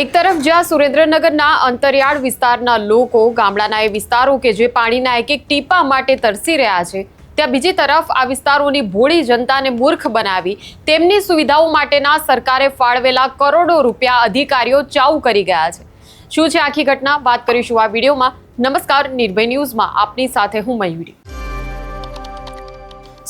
એક તરફ જ્યાં સુરેન્દ્રનગરના અંતરિયાળ વિસ્તારના લોકો ગામડાના એ વિસ્તારો કે જે પાણીના એક એક ટીપા માટે તરસી રહ્યા છે, ત્યાં બીજી તરફ આ વિસ્તારોની ભોળી જનતાને મૂર્ખ બનાવી તેમની સુવિધાઓ માટેના સરકારે ફાળવેલા કરોડો રૂપિયા અધિકારીઓ ચાઉ કરી ગયા છે। શું છે આખી ઘટના, વાત કરીશું આ વિડીયોમાં। નમસ્કાર, નિર્ભય ન્યૂઝમાં આપની સાથે હું મયુરી।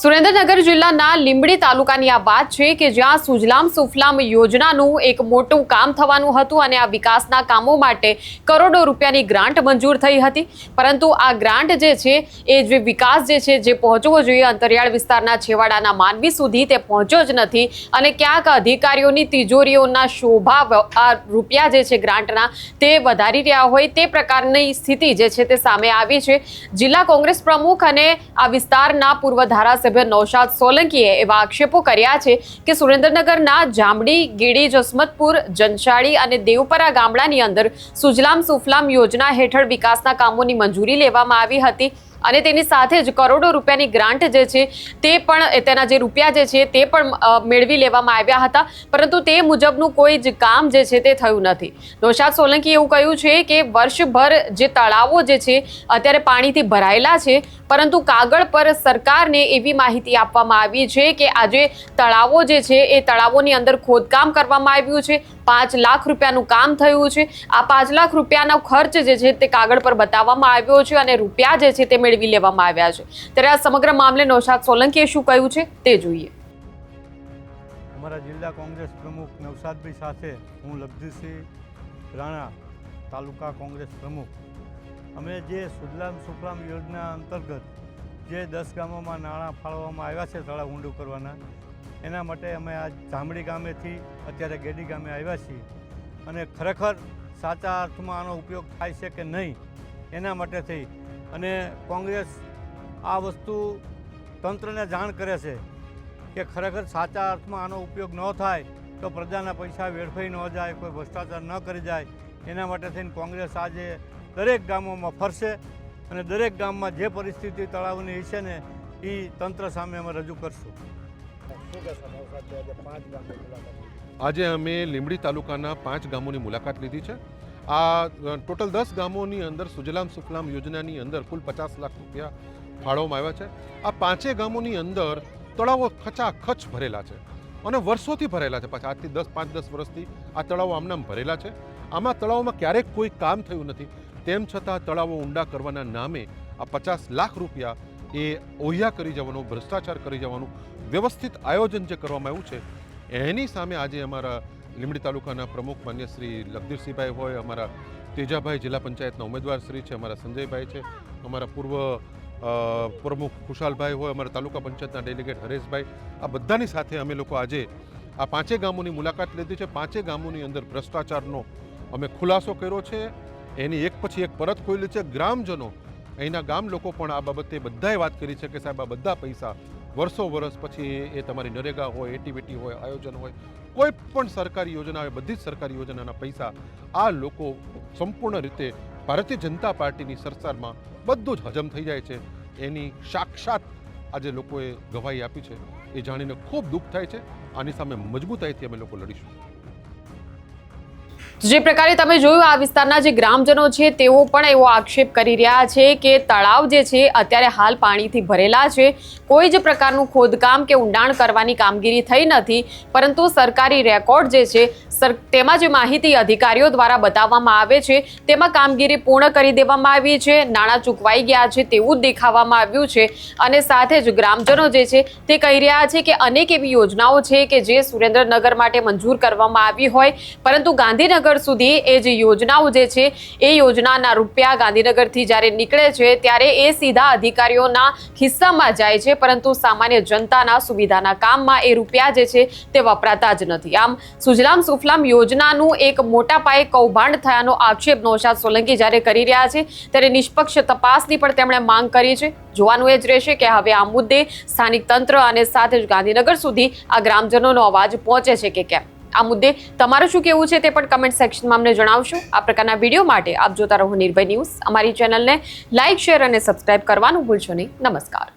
સુરેન્દ્રનગર જિલ્લાના લીંબડી તાલુકાની આ વાત છે કે જ્યાં સુજલામ સુફલામ યોજનાનું એક મોટું કામ થવાનું હતું અને આ વિકાસના કામો માટે કરોડો રૂપિયાની ગ્રાન્ટ મંજૂર થઈ હતી, પરંતુ આ ગ્રાન્ટ જે છે એ જે વિકાસ જે પહોંચવો જોઈએ અંતરિયાળ વિસ્તારના છેવાડાના માનવી સુધી તે પહોંચ્યો જ નથી અને ક્યાંક અધિકારીઓની તિજોરીઓના શોભા આ રૂપિયા જે છે ગ્રાન્ટના તે વધારી રહ્યા હોય તે પ્રકારની સ્થિતિ જે છે તે સામે આવી છે। જિલ્લા કોંગ્રેસ પ્રમુખ અને આ વિસ્તારના પૂર્વ ધારાસભ્ય નૌશાદ સોલંકીએ એવા આક્ષેપો કર્યા છે કે સુરેન્દ્રનગરના જામડી, ગીડી, જસમતપુર, જનશાળી અને દેવપરા ગામડાની અંદર સુજલામ સુફલામ યોજના હેઠળ વિકાસના કામોની મંજૂરી લેવામાં આવી હતી અને તેની સાથે જ કરોડો રૂપિયાની ગ્રાન્ટ જે છે તે પણ તેના જે રૂપિયા જે છે તે પણ મેળવી લેવામાં આવ્યા હતા, પરંતુ તે મુજબનું કોઈ જ કામ જે છે તે થયું નથી। નૌશાદ સોલંકીએ એવું કહ્યું છે કે વર્ષભર જે તળાવો જે છે અત્યારે પાણીથી ભરાયેલા છે, પરંતુ કાગળ પર સરકારને એવી માહિતી આપવામાં આવી છે કે આજે તળાવો જે છે એ તળાવોની અંદર ખોદકામ કરવામાં આવ્યું છે, 5 લાખ રૂપિયાનું કામ થયું છે। આ 5 લાખ રૂપિયાનો ખર્ચ જે છે તે કાગળ પર બતાવવામાં આવ્યો છે અને રૂપિયા જે છે તે મેળવી લેવામાં આવ્યા છે। ત્યારે આ સમગ્ર મામલે નૌશાદ સોલંકીએ શું કહ્યું છે તે જોઈએ। અમારા જિલ્લા કોંગ્રેસ પ્રમુખ નૌશાદભાઈ સાથે હું લગદીસિંહ રાણા, તાલુકા કોંગ્રેસ પ્રમુખ। અમે જે સુજલામ સુફલામ યોજના અંતર્ગત જે 10 ગામોમાં નાણાં ફાળવવામાં આવ્યા છે તળાવ ઊંડું કરવાના, એના માટે અમે આ જામડી ગામેથી અત્યારે ગેડી ગામે આવ્યા છીએ અને ખરેખર સાચા અર્થમાં આનો ઉપયોગ થાય છે કે નહીં એના માટે થઈ અને કોંગ્રેસ આ વસ્તુ તંત્રને જાણ કરે છે કે ખરેખર સાચા અર્થમાં આનો ઉપયોગ ન થાય તો પ્રજાના પૈસા વેડફાઈ ન જાય, કોઈ ભ્રષ્ટાચાર ન કરી જાય, એના માટે થઈને કોંગ્રેસ આજે દરેક ગામોમાં ફરશે અને દરેક ગામમાં જે પરિસ્થિતિ તળાવની છે ને એ તંત્ર સામે અમે રજૂ કરશું। આજે અમે લીંબડી તાલુકાના 5 ગામોની મુલાકાત લીધી છે। આ ટોટલ 10 ગામોની અંદર સુજલામ સુફલામ યોજનાની અંદર કુલ 50 લાખ રૂપિયા ફાળવવામાં આવ્યા છે। આ 5 ગામોની અંદર તળાવો ખચાખચ ભરેલા છે અને વર્ષોથી ભરેલા છે, પાછા આજથી 5-10 વર્ષથી આ તળાવો આમનામ ભરેલા છે। આમાં તળાવોમાં ક્યારેક કોઈ કામ થયું નથી, તેમ છતાં તળાવો ઊંડા કરવાના નામે આ 50 લાખ રૂપિયા એ ઓહિયા કરી જવાનું, ભ્રષ્ટાચાર કરી જવાનું વ્યવસ્થિત આયોજન જે કરવામાં આવ્યું છે એની સામે આજે અમારા લીંબડી તાલુકાના પ્રમુખ માન્ય શ્રી લગદીરસિંહભાઈ હોય, અમારા તેજાભાઈ જિલ્લા પંચાયતના ઉમેદવાર શ્રી છે, અમારા સંજયભાઈ છે, અમારા પૂર્વ પ્રમુખ ખુશાલભાઈ હોય, અમારા તાલુકા પંચાયતના ડેલિગેટ હરેશભાઈ, આ બધાની સાથે અમે લોકો આજે આ 5 ગામોની મુલાકાત લીધી છે। 5 ગામોની અંદર ભ્રષ્ટાચારનો અમે ખુલાસો કર્યો છે, એની એક પછી એક પરત ખોલી છે। ગ્રામજનો, અહીંના ગામ લોકો પણ આ બાબતે બધાએ વાત કરી છે કે સાહેબ આ બધા પૈસા વર્ષ પછી એ તમારી નરેગા હોય, એટીવીટી હોય, આયોજન હોય, કોઈ પણ સરકારી યોજના હોય, બધી જ સરકારી યોજનાના પૈસા આ લોકો સંપૂર્ણ રીતે ભારતીય જનતા પાર્ટીની સરકારમાં બધું જ હજમ થઈ જાય છે। એની સાક્ષાત આજે લોકોએ ગવાહી આપી છે, એ જાણીને ખૂબ દુઃખ થાય છે। આની સામે મજબૂતાઈથી અમે લોકો લડીશું। જે પ્રકારે તમે જોયું આ વિસ્તારના જે ગ્રામજનો છે તેઓ પણ એવો આક્ષેપ કરી રહ્યા છે કે તળાવ જે છે અત્યારે હાલ પાણીથી ભરેલા છે, કોઈ જ પ્રકારનું ખોદકામ કે ઊંડાણ કરવાની કામગીરી થઈ નથી, પરંતુ સરકારી રેકોર્ડ જે છે તેમાં જે માહિતી અધિકારીઓ દ્વારા બતાવવામાં આવે છે તેમાં કામગીરી પૂર્ણ કરી દેવામાં આવી છે, નાણાં ચૂકવાઈ ગયા છે તેવું જ દેખાવામાં આવ્યું છે અને સાથે જ ગ્રામજનો જે છે તે કહી રહ્યા છે કે અનેક એવી યોજનાઓ છે કે જે સુરેન્દ્રનગર માટે મંજૂર કરવામાં આવી હોય, પરંતુ ગાંધીનગર સુધી એ જે યોજનાઓ જે છે એ યોજનાના રૂપિયા ગાંધીનગરથી જ્યારે નીકળે છે ત્યારે એ સીધા અધિકારીઓના ખિસ્સામાં જાય છે, પરંતુ સામાન્ય જનતાના સુવિધાના કામમાં એ રૂપિયા જે છે તે વપરાતા જ નથી। આમ સુજલામ સુફલામ યોજનાનું એક મોટા પાયે કૌભાંડ થયાનો આક્ષેપ નૌશાદ સોલંકી જ્યારે કરી રહ્યા છે ત્યારે નિષ્પક્ષ તપાસની પણ તેમણે માંગ કરી છે। જોવાનું એ જ રહેશે કે હવે આ મુદ્દે સ્થાનિક તંત્ર અને સાથે જ ગાંધીનગર સુધી આ ગ્રામજનોનો અવાજ પહોંચે છે કે કેમ। આ મુદ્દે તમારું શું કહેવું છે તે પણ કમેન્ટ સેક્શનમાં અમને જણાવશો। આ પ્રકારના વિડીયો માટે આપ જોતા રહો નિર્ભય ન્યૂઝ। અમારી ચેનલને લાઇક, શેર અને સબસ્ક્રાઇબ કરવાનું ભૂલશો નહીં। નમસ્કાર।